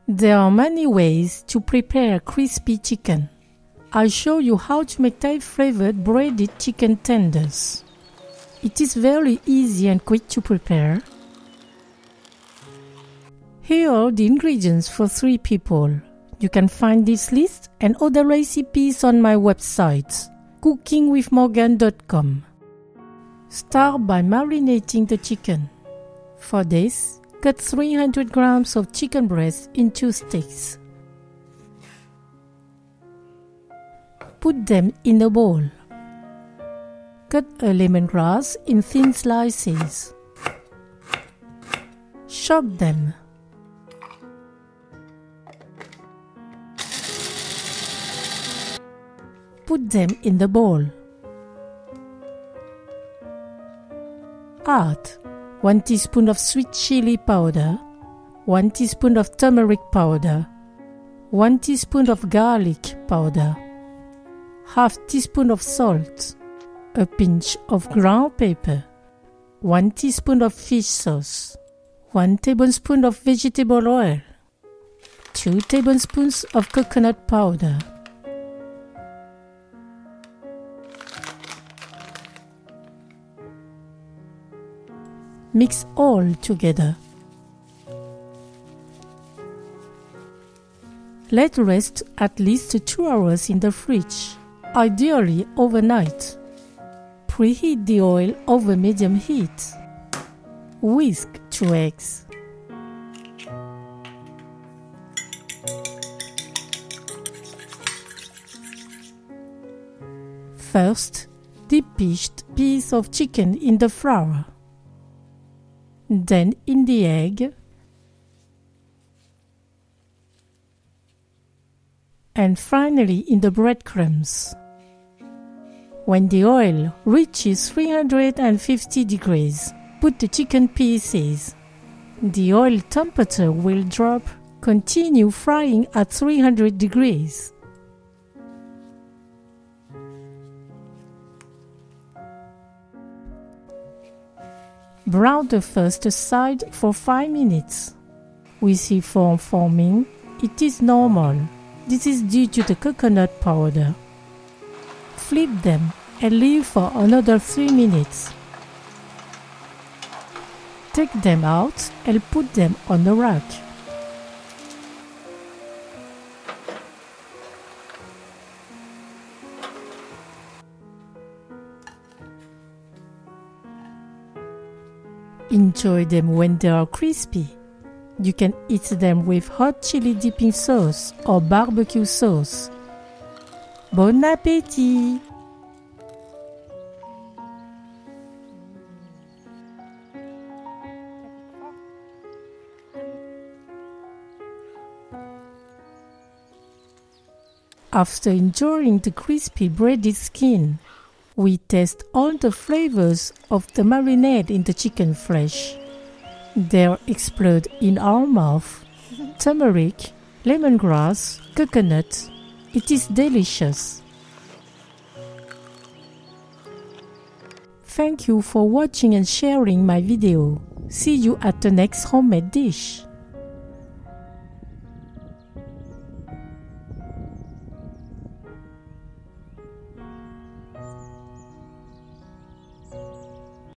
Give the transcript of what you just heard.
There are many ways to prepare crispy chicken. I'll show you how to make Thai-flavored breaded chicken tenders. It is very easy and quick to prepare. Here are the ingredients for 3 people. You can find this list and other recipes on my website, cookingwithmorgane.com. Start by marinating the chicken. For this, cut 300 grams of chicken breast into sticks. Put them in a bowl. Cut a lemongrass in thin slices. Chop them. Put them in the bowl. Add 1 teaspoon of sweet chili powder, 1 teaspoon of turmeric powder, 1 teaspoon of garlic powder, half teaspoon of salt, a pinch of ground pepper, 1 teaspoon of fish sauce, 1 tablespoon of vegetable oil, 2 tablespoons of coconut powder. Mix all together. Let rest at least 2 hours in the fridge, ideally overnight. Preheat the oil over medium heat. Whisk 2 eggs. First, dip each piece of chicken in the flour. Then in the egg, and finally in the breadcrumbs. When the oil reaches 350 degrees, put the chicken pieces. The oil temperature will drop. Continue frying at 300 degrees. Brown the first side for 5 minutes. We see foam forming. It is normal. This is due to the coconut powder. Flip them and leave for another 3 minutes. Take them out and put them on the rack. Enjoy them when they are crispy. You can eat them with hot chili dipping sauce or barbecue sauce. Bon appétit! After enjoying the crispy breaded skin, we taste all the flavors of the marinade in the chicken flesh. They explode in our mouth. Turmeric, lemongrass, coconut. It is delicious. Thank you for watching and sharing my video. See you at the next homemade dish.